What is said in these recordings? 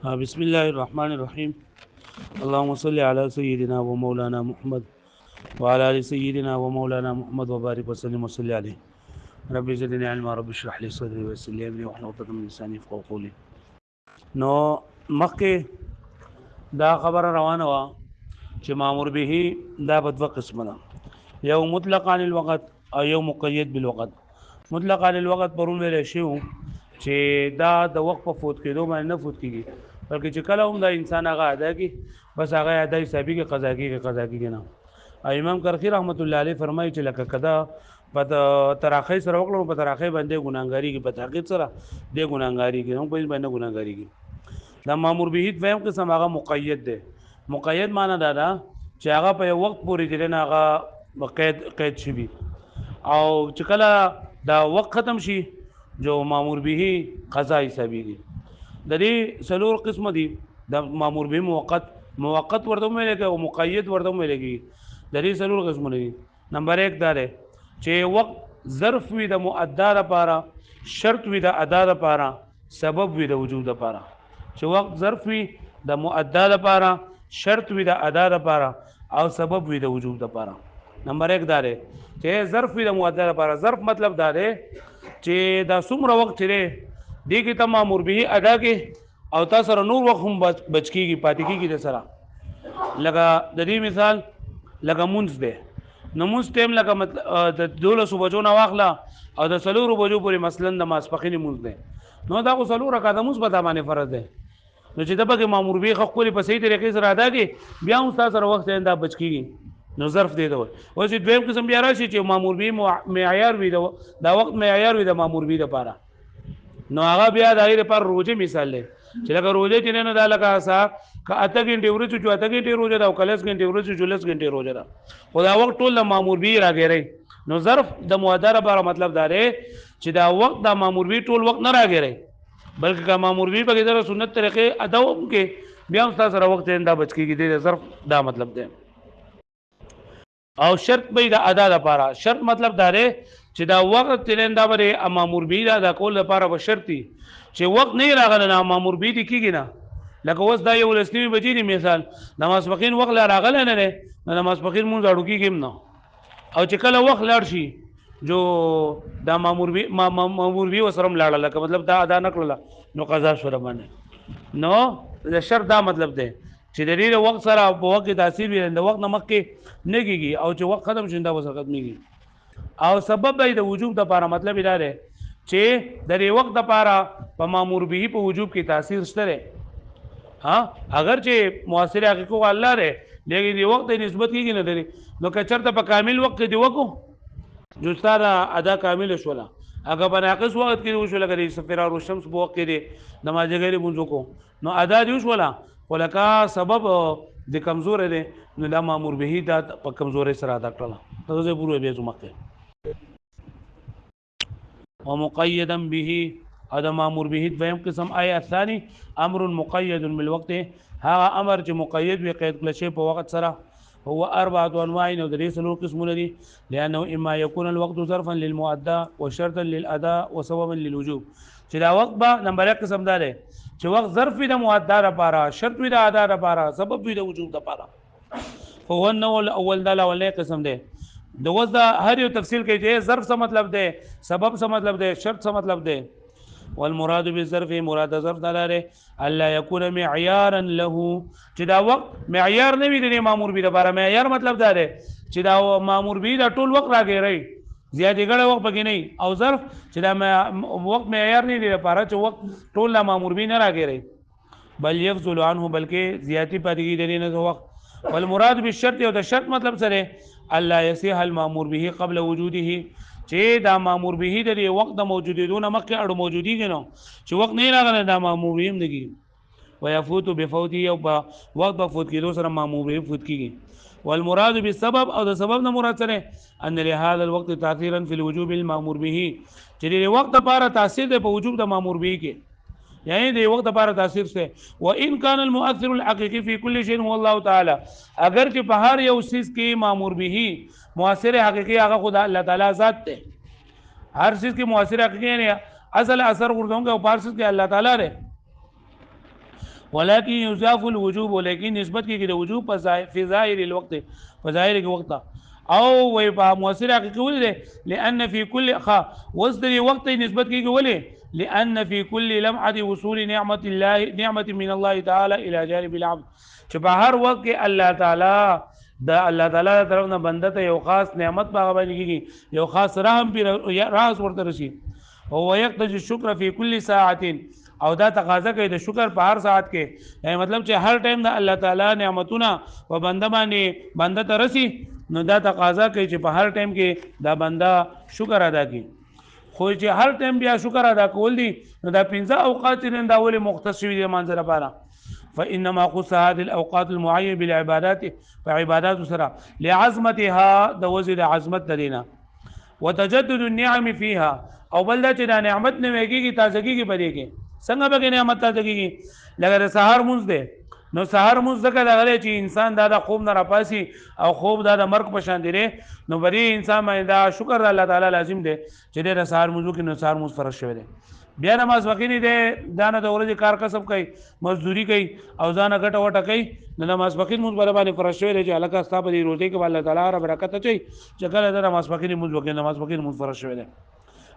بسم الله الرحمن الرحيم. اللهم صل على سيدنا ومولانا محمد وعلى ال سيدنا ومولانا محمد وبارك وسلم وصل عليه. رب زدني علما، رب اشرح لي صدري ويسر لي امري واحلل عقدة من لساني يفقهوا قولي. نو مخکې دا خبره روانه وه چې مامور به دا په دوه قسمه ده، یو مطلق عن الوقت او یو مقید بالوقت. مطلق عن الوقت پرون ویل شو چې دا د وخت په فوت کېدو باندې نه فوت کیږي، بلکې چې کله هم دا انسان هغه ادا کی بس هغه ادا حسابي کې قضا کیږي نه. امام کرخی رحمت الله علیه فرمایي چې لکه کدا په تراخی سره وکړو په تراخی باندې ګناګاری کې په تحقیق سره د ګناګاری کې هم په باندې ګناګاری کې. دا مامور به دویم قسم هغه مقید ده. مقید معنی دا ده چې هغه په یو وخت پورې چې نه هغه قید شي او چې کله دا وخت ختم شي جو مامور به قضا حسابي دي. د دې څلور قسم دي، د مامور به موقت ورته ملګي او مقید ورته ملګي. د دې څلور قسم دي. نمبر 1 دا ده چې وخت ظرف وي د مؤدا لپاره، شرط وي د ادا لپاره، سبب وي د وجود لپاره. چې وخت ظرف وي د مؤدا لپاره، شرط وي د ادا لپاره او سبب وي د وجود لپاره. نمبر 1 دا ده چې ظرف وي د مؤدا لپاره. ظرف مطلب دا ده چې دا څومره وخت لري دې کې ته مامور به ادا کې او تاسو سره نور وخت هم بچ کیږي پاتې کیږي د سره. لکه د دې مثال لکه مونږ ده نو مونږ ټیم لکه مطلب د 12 بجو نه واخلا او د 4 بجو پورې مثلا د ماسپخین مونږ ده نو دا خو 4 رکعات مونږ په باندې فرض ده. نو چې د پکې مامور به خپل په صحیح طریقې سره ادا کې بیا هم تاسو سره وخت انده بچ کیږي نو ظرف دی دا. او چې دویم قسم بیا راشي چې مامور به معیار وي دا وخت معیار وي د مامور به لپاره، نو هغه بیا د غیر پر روزه مثال دی چې لکه روزه چې نه دا لکه اسا که اته غنټه ورځو چې اته غنټه روزه دا او کلس غنټه ورځو چې لس غنټه روزه دا خدا وخت ټول مامور به راګری. نو ظرف د مؤدره لپاره مطلب دا دی چې دا وخت د مامور به ټول وخت نه راګری، بلکې که مامور به په دغه سنت طریقې ادا وکړي بیا هم تاسو سره وخت انده بچ کیږي. د ظرف دا مطلب دی. او شرط به د ادا لپاره، شرط مطلب دا دی چې دا وخت تلنده بره مامور به دا کول لپاره به شرطي چې وخت نه راغله نه مامور به دي کیږي نه. لکه اوس دا یو لسنی بجې دی مثال نماز پخین وخت راغله نه نه نماز پخین مونږ اړو کیږي نه، او چې کله وخت لاړ شي جو دا مامور به وسرم لاړه لکه مطلب دا ادا نکړه نو قضا شوره باندې. نو د شرط دا مطلب دی چې د دې وخت سره په وخت تاثیر وي د وخت نمک کې نه کیږي او چې وخت ختم شي دا وسره ختميږي. او سبب د وجوب د لپاره مطلب دا دی چې د دې وخت د لپاره په مامور به په وجوب کې تاثیر شته. ها اگر چې موثر حقیقت الله لري لیکن دی وخت نسبت کیږي نه لري نو که چرته په کامل وخت دی وکړو جو ستاره ادا کامل شولا اگر په ناقص وخت کې وشو لکه سفرار الشمس په وخت کې دی نماز غیر منځو کو نو ادا دی وشولا ولکه سبب د کمزور دی نو د مامور به دا په کمزوري سره ادا کړل ته پوره به زمکه. ومقيدا به هذا مامور به دویم قسم آیا ثاني امر مقيد بالوقت، هغه امر چې مقید وي قید کړل شي په وخت سره. هو 4 انواع او د دې څلور قسمونه دي لانه اما يكون الوقت ظرفا للمؤدى وشرطا للاداء وسببا للوجوب. چې دا وخت به نمبر 1 قسم دا دی چې وخت ظرف وي د مؤدى لپاره، شرط وي د ادا لپاره، سبب وي د وجوب لپاره. فهو النوع الاول دا اولنی قسم دی. د وځ هر یو تفصیل کې چې ظرف څه مطلب دی، سبب څه مطلب دی، شرط څه مطلب دی. والمراد بالظرف مراد ظرف دلاره الا يكون معيارا له، چې دا وخت معیار نه وي د مامور به لپاره. معیار مطلب دا دی چې دا مامور به دا ټول وخت راګیری زیاتې ګړه وخت پکې نه، او ظرف چې دا وخت معیار نه دی لپاره چې وخت ټول لا مامور به نه راګیری بل يفضل عنه بلکې زیاتی پاتې دی نه وخت. والمراد بالشرط او د شرط مطلب سره الله يصيح المامور به قبل وجوده، چې دا مامور به د وخت د موجودیدونه مخکې اړو موجودیږي نو چې وخت نه راغله دا مامور به هم دګي ويفوت بفوته او په وخت په فوت کېدو سره مامور به فوت کیږي. والمراد بالسبب او د سبب نه مراد سره ان لهذا الوقت تاثيرا في الوجوب المامور به، چې د وخت لپاره تاثیر دی په وجوب د مامور به کې، یعنی د وخت لپاره تاثیر څه. وان كان المؤثر الحقيقي في كل شيء هو الله تعالی، اگر چې په هر یو چیز کې مامور به مؤثر حقيقي هغه خدا الله تعالی ذات دی. هر چیز کې مؤثر حقيقي نه اصل اثر ورته او هر چیز کې الله تعالی دی. ولكن يضاف الوجوب ولكن نسبت کې د وجوب په ظاهر الوقت په ظاهر کې وخت او وي په مؤثر حقیقي ولې لان في كل وصل وقت نسبت کې ولې لان في كل لمحه وصول نعمه من الله تعالى الى جانب العبد چې په هر وخت کې الله تعالی دا الله تعالی طرف نه بنده ته یو خاص نعمت باغ باندې کیږي یو خاص رحم په راز ورته رسی او يقتضي الشكر في كل ساعه او دا تقاضا کوي د شکر په هر ساعت کې یعنی مطلب چې هر ټایم د الله تعالی نعمتونه په بنده باندې بنده ته رسی نو دا تقاضا کوي چې په هر ټایم کې دا بنده شکر ادا کړي خو چې هر ټایم بیا شکر ادا کول دي نو دا 15 اوقات نه دا ولې مختص شوي دي منځ لپاره فانما خص هذه الاوقات المعينه بالعبادات فعبادات سرا لعظمتها د وزن عظمت لدينا وتجدد النعم فيها او بل دا چې دا نعمت نه ویږي تازگی کې پدې کې څنګه به نعمت تازگی کې لکه سحر مونږ ده نو سحر مونږ ځکه دا غلې چې انسان دا خوب نه راپاسي او خوب دا د مرګ په شان دی نو بری انسان باندې دا شکر الله تعالی لازم دی چې د سحر مونږ کې نو سحر مونږ فرض شوی دی بیا نماز وکینی دی دا نه د ورځې کار کسب کوي مزدوري کوي او ځان غټه وټه کوي نو نماز وکین مونږ باندې فرض شوی دی چې الله کا ستاسو په روزي کې الله تعالی را برکت اچي چې کله د نماز وکینی مونږ وکین نماز وکین مونږ فرض شوی دی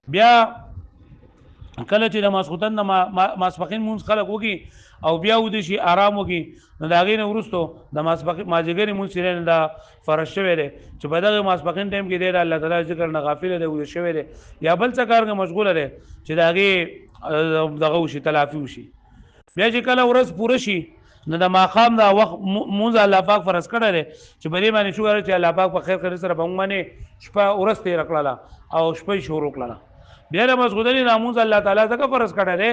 بیا کله چې د ماسختن ماسپخین مونږ خلک وکي او بیا ودی شي آرام وکي نو دا غینه ورستو د ماسپخین ماجګری مونږ سره دا فرض شوی دی چې په دغه ماسپخین ټیم کې دی الله تعالی ذکر نه غافل دی او شوی دی یا بل څه کارګه مشغوله دی چې داغه دغه وشي تلافي وشي بیا چې کله ورځ پوره شي نو د ماقام دا وخت مونږ الله پاک فرض کړی دی چې بری باندې شو چې الله پاک په خیر خیر سره به باندې شپه ورځ تیر کړله او شپه شروع کړله بیا د مسغودنی ناموز الله تعالی څنګه فرض کړی دی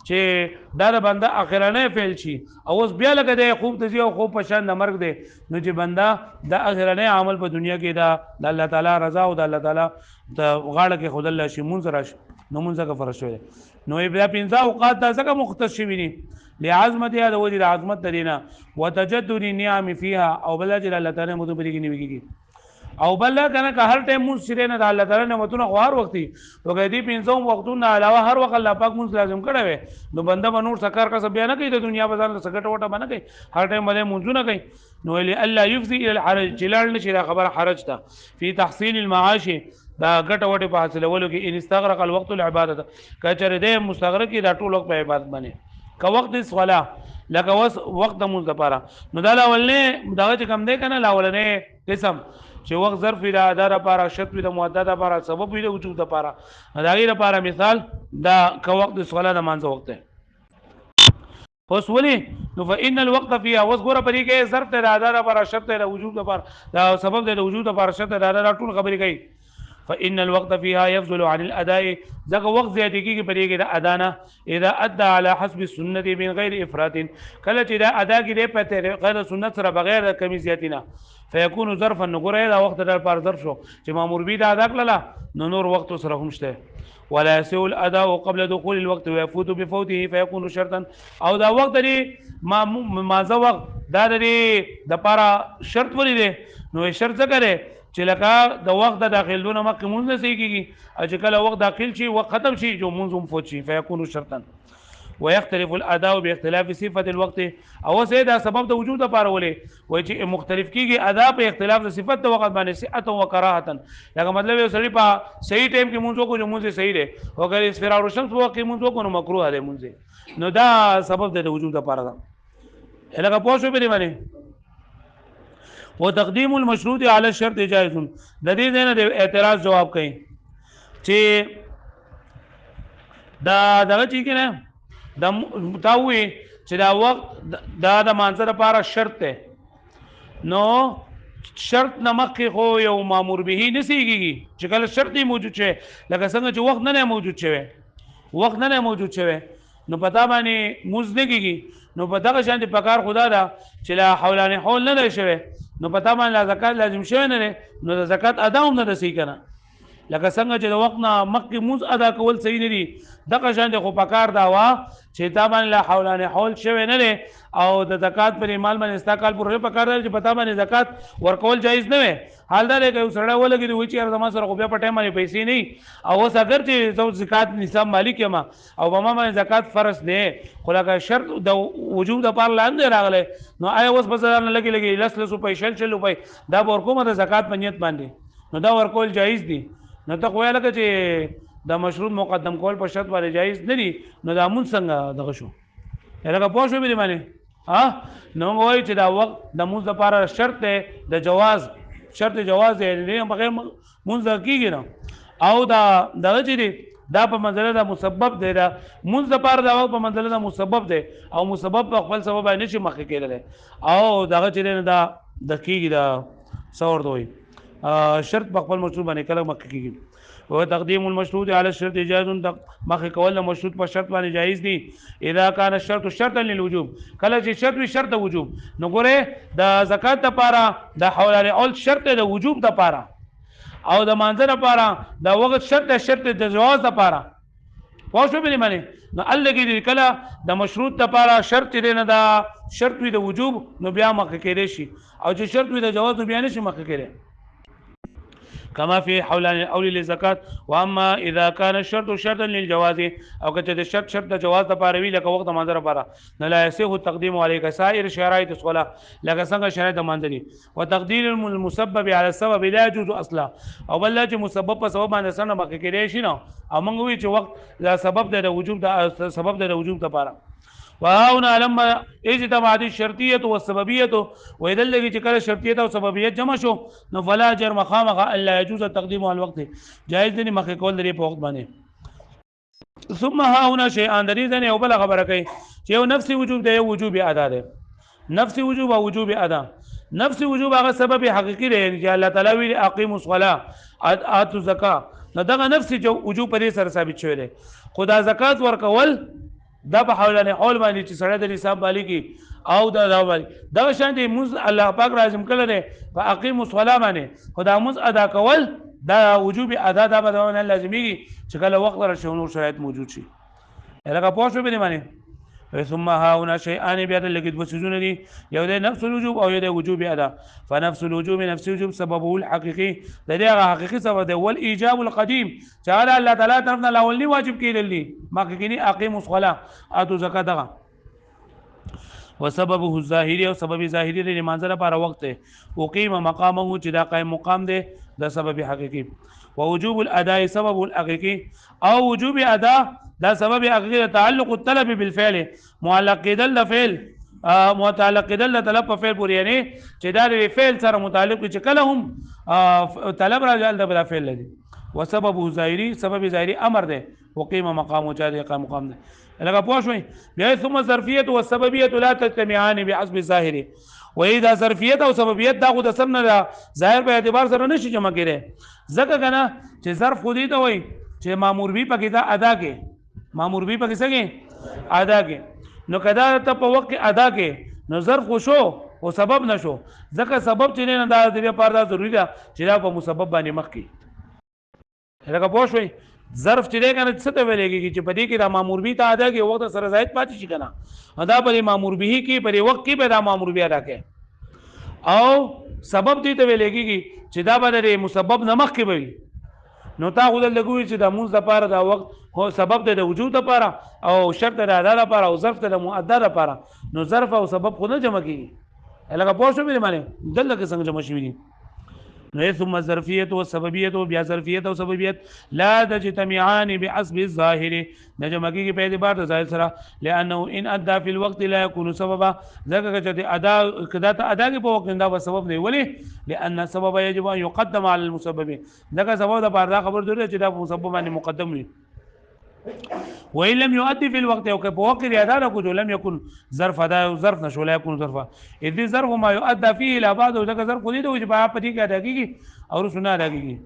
چې دا د بنده اخرانه فعل شي او اوس بیا لکه د خوب تزي او خوب په شان د مرګ دی نو چې بنده د اخرانه عمل په دنیا کې دا د الله تعالی رضا او د الله تعالی د غاړه کې خود الله شي مونږ راش نو مونږ څنګه فرض شوی نو بیا 15 اوقات دا څنګه مختص شوی دي لعظمت یا د وجه عظمت دینا وتجدد النعم فيها او بل اجل الله تعالی مو ته بریګنی ویږي او بل کنه که هر ټیم مون سره نه د الله تعالی نعمتونه هر وخت وګړي دي 500 وختونه علاوه هر وخت الله پاک مون لازم کړی وي نو بنده بنور سکار کا سب بیان کوي د دنیا بازار سګټ وټه باندې کوي هر ټیم باندې مونږونه کوي نو الی الله یفزي الى الحرج جلال نشي دا خبر حرج ته فی تحصیل المعاش دا ګټه وټه په حاصلولو کې ان استغرق الوقت العبادت کچره دې مستغرق کی دا ټول وخت په عبادت باندې که وخت الصلاه لکه وخت مونږ لپاره نو دا لاولنه دغه کم دی کنه لاولنه قسم چې وخت ظرف د ادا لپاره شرط د مؤدد لپاره سبب د وجود لپاره دا غیر لپاره مثال دا که وخت د صلاه د مانځه وخت دی اوس ولي نو فإن الوقت فيها وذكر پرې کې ظرف د ادا لپاره شرط د وجود لپاره دا سبب د وجود لپاره شرط د ادا ټول خبرې کوي فإن الوقت فيها يفضل عن الأداء ځکه وخت زیاتې کېږي پرې کې د ادا نه اذا ادى على حسب السنه من غیر افراط کله چې دا ادا کې په غیر سنت سره بغیر د کمی زیاتې نه فيكون ظرفا نګره دا وخت د پر ظرف شو چې مامور بي دا ادا کړله نو نور وخت سره هم شته ولا يسوء الاداء قبل دخول الوقت ويفوت بفوته فيكون شرطا او دا وخت دی ما وقت دا د لپاره شرط ولې دی نو شرط څه کوي چې لکه د وخت د داخلونه مخکې مونږ نه صحیح کېږي او چې کله وخت داخل شي وخت ختم شي جو مونږ هم فوت شي فیکون شرطا ويختلف الاداء باختلاف صفه الوقت او سه دا سبب د وجود لپاره ولې وای چې مختلف کېږي ادا په اختلاف د صفت د وخت باندې صحت او کراهه لکه مطلب یو سړی په صحیح ټیم کې مونږ کو جو مونږ صحیح دی او اگر اسفرار الشمس په وخت کې مونږ کو نو مکروه دی مونږ نو دا سبب د وجود لپاره ده لکه پوه شو به باندې وتقديم المشروط على الشرط جائز د دې نه د اعتراض جواب کوي چې دا دغه چې کنه د متاوي چې دا وخت دا د مانځه لپاره شرط ده نو شرط نمخ خو یو مامور به نسیږي چې کله شرط موجود شي لکه څنګه چې وخت نه موجود شوی وخت نه موجود شوی نو پتا باندې موزدګي نو په دغه شان د پکار خدا دا چې لا حولانه حول نه شوی نو پتا باندې زکات لازم شوی نه نو د زکات ادا هم نه رسې کنه لکه څنګه چې د وخت نه مخکې مونځ ادا کول صحیح نه دي دغه شان د خو پکار دا وا چې تا باندې لا حول نه حول شوی نه دی او د زکات پر مال باندې استقال پر پکار دی چې پتا باندې زکات ورکول جایز نه وي حال دا دی چې سړی ولګي دی چې زما سره خو بیا په ټایم باندې پیسې نه او اوس اگر چې زو زکات نصاب مالک یم او بما باندې زکات فرض نه خو لکه شرط د وجوب د پار لاندې راغلی نو آیا اوس په ځان لګي لس روپۍ شل روپۍ دا ورکوم د زکات په نیت باندې نو دا ورکول جایز دي نو ته خو لکه چې دا مشروط مقدم کول په شرط باندې جایز نه دي نو دا مون څنګه دغه شو لکه پوه شو به باندې نو وایي چې دا وخت د مونږ لپاره شرط دی د جواز شرط جواز دی نه بغیر مونږ کیږي نه او دا دغه چې دا په منزله د مسبب دی دا مونږ لپاره دا په منزله د مسبب دی او مسبب په خپل سبب باندې نشي مخکې کېدل او دغه چې دا د کیږي دا څور دوی شرط په خپل مشروط باندې کله مخکې کیږي او تقدیم المشروط على الشرط جائز مخکې کول مشروط په شرط باندې جایز دي اذا كان الشرط شرطا للوجوب کله چې شرط وي شرط وجوب نو ګوره د زکات لپاره د حواله اول شرط د وجوب لپاره او د مانځه لپاره د وخت شرط د جواز لپاره واو شو به معنی نو الګي کله د مشروط لپاره شرط دی نه دا شرط وي د وجوب نو بیا مخکې کېږي شي او چې شرط وي د جواز نو بیا نشي مخکې کېږي كما في حولان الاول للزکات واما اذا كان الشرط شرطا للجواز او کته د شرط د جواز لپاره وی لکه وخت منظر لپاره نه لا يسه تقديم عليك سائر شرائط الصلاه لکه څنګه شرایط منځري وتقدير المسبب على السبب لا يجوز اصلا او بل چې مسبب په سبب باندې سره مخکې کېږي شي نو او موږ وی چې وخت دا سبب د وجوب د سبب د وجوب لپاره وهنا لما اجتمعت الشرطيه والسببيه واذا الذي ذكر الشرطيه والسببيه جمع شو نو فلا جرم خامخ الا يجوز التقديم على الوقت جائز دي مخکې کول لري په وخت باندې ثم ها هنا شيئان دريزن او بل خبره کوي چې یو نفسي وجوب دی وجوب ادا دی نفسي وجوب او وجوب ادا نفسي وجوب هغه سبب حقيقي دی چې الله تعالی وی اقيموا الصلاه اتوا الزکاه نو دغه نفسي وجوب پر سره ثابت شوی دی خدا زکات ورکول دا په حواله حول باندې چې سره د حساب بالغي او دا دا شان دي مز الله پاک لازم کړل دي په اقیم الصلاه باندې خدا مز ادا کول دا وجوب ادا دا به لازمي چې کله وخت راشي نو شرایط موجود شي لکه پوښتنه به معنی ثم ها هنا شيئان بيد لقد وسجون دي يو ده نفس الوجوب او ده وجوب ادا فنفس الوجوب نفس الوجوب سببه الحقيقي ده حقيقي سبب ده والايجاب القديم تعالى الله تعالى طرفنا الاولي واجب کیدلی ما کینی اقیم الصلاه اتو زکات ده وسببه الظاهري او سبب ظاهري د منځ لپاره وخت وقيم مقامه چې دا قائم مقام ده ده سبب حقيقي ووجوب الاداء سبب الحقيقي او وجوب اداء دا سبب حقيقي تعلق الطلب بالفعل معلق کېدل فعل متعلق کېدل طلب په فعل پورې یعنی چې دا د فعل سره متعلق چې کله هم طلب راځي د فعل لري وسبب ظاهري سبب ظاهري امر ده وقيم مقامه چې دا قائم مقام ده لکه پوه شوي بیا ثم ظرفيه والسببيه لا تجتمعان بحسب الظاهر واذا ظرفيه او سببيه دا خو د سم نه ظاهر په اعتبار سره نشي جمع کړي ځکه کنه چې ظرف خو دې ته وای چې مامور به پکې دا ادا کې مامور به پکې څنګه ادا کې نو کدا ته په وخت ادا کې نو ظرف خو شو او سبب نشو ځکه سبب چې نه دا د لپاره دا ضروری ده چې دا په مسبب باندې مخ کې لکه پوه شوي ظرف چې دی کنه څه ته ویلېږي چې په دې کې دا مامور به ته ادا کې وخت سره زائد پاتې شي کنه ادا په مامور به کې په وخت کې به دا مامور به ادا کې او سبب دې ته ویلېږي چې دا به مسبب نه مخ کې وي نو تا خو لګوي چې د مونږ لپاره دا وخت هو سبب د وجود لپاره او شرط د ادا لپاره او ظرف د مؤدى لپاره نو ظرف او سبب خو نه جمع کیږي لکه پوه شو به معنی دلته څنګه جمع شوی دي ثم الظرفيه والسببيه بیا ظرفیت او سببیت لا تجتمعان بحسب الظاهر نجمع کیږي په اعتبار د ظاهر سره لانه ان ادى في الوقت لا يكون سببا ځکه چې ادا کدا ته ادا کې په وخت دا سبب دی ولی لان السبب يجب ان يقدم على المسبب دا سبب د بار دا خبر دی چې دا مسبب باندې مقدم وي وإن لم يؤدي في الوقت او په وخت کې ادا کو لم يكن ظرف ادا ظرف نشو لا يكون ظرفا اذ ظرف ما يؤدى فيه الى بعض او ځکه ظرف خو دې چې په پدې کې ادا کیږي او رسونه ادا کیږي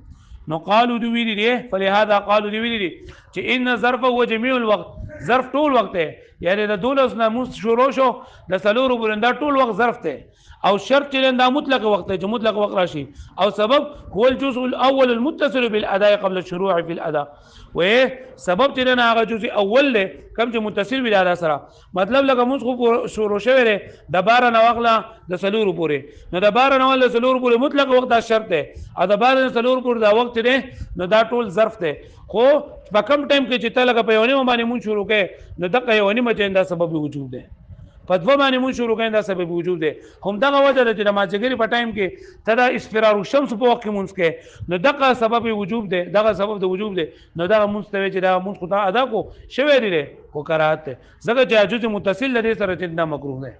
نو قالوا دی ویلي دي فلهذا قالوا دی ویلي دي چې ان ظرف هو جميع الوقت ظرف ټول وخت دی یعنی د دولس ناموس شروع شو د سلور برنده ټول وخت ظرف دی او شرط چې دا مطلق وخت چې مطلق وخت راشي او سبب هو الجزء الاول المتصل بالاداء قبل الشروع في الاداء و سبب چې نه هغه جزء اول له کم چې متصل بالادا سره مطلب لکه موږ خو شروع شوی د بار نه واغله د سلور پورې نو د بار نه واغله سلور پورې مطلق وخت دا شرط دی او د بار نه سلور پورې دا وخت دی نو دا ټول ظرف دی خو په کم ټایم کې چې ته لکه په یونی باندې مون شروع کې نو دغه یونی مچ دا سبب وجود دی په دوه باندې مون شروع کین دا سبب وجود دی هم دغه وجه ده چې د ماځګری په ټایم کې تدا اسفرار الشمس په وخت کې مونږ کې نو دغه سبب وجود دی دغه سبب د وجود دی نو دغه مستوی چې دا مونږ خدا ادا کو شوی دی کو کراهت ده زګه چې جزء متصل لدی سره چې دا مکروه ده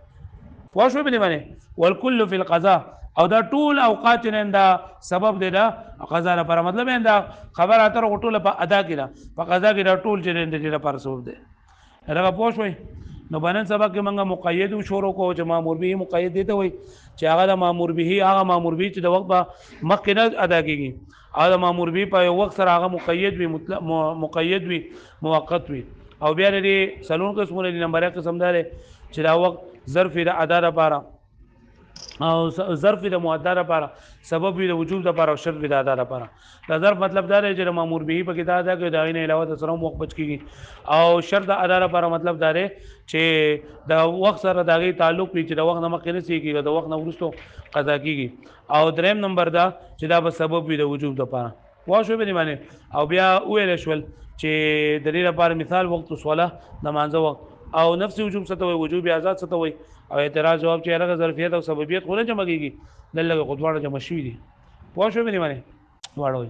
پوه شو به باندې والکل فی القضاء او دا ټول اوقات نه دا سبب دی دا قضا لپاره مطلب دا خبر اتر ټول په ادا کې دا په قضا کې دا ټول چې د لپاره سبب دی هغه پوه شوي نو بنن سبق کې موږ مقید شروع کو چې مامور به مقید دی ته وای چې هغه د مامور به هغه مامور به چې د وخت په مخکې نه ادا کیږي هغه مامور به په وخت سره هغه مقید وي مطلق مقید وي موقت وي او بیا لري سلون قسمونه دي نمبر 1 قسم دار چې دا وخت ظرف د ادا لپاره او ظرف د مؤدا لپاره سبب د وجوب لپاره او شرط د ادا لپاره دا ظرف مطلب دا دی چې مامور به په کې دا ادا کوي دا نه علاوه د سره وخت بچ کیږي او شرط د ادا لپاره مطلب دا دی چې د وخت سره دغه تعلق وي چې د وخت نه مخکې نه کیږي د وخت نه وروسته قضا کیږي او دریم نمبر دا چې دا به سبب وي د وجوب لپاره واښو به معنی او بیا ویل شول چې د دې لپاره مثال وخت صلاه نماز وخت او نفس وجوب ستوي وجوب آزاد ستوي او اعتراض جواب چې هغه ظرفیت او سببیت خو نه جمع کیږي دلته خطوانه جمع شوي دي پوه شو به معنی واړوي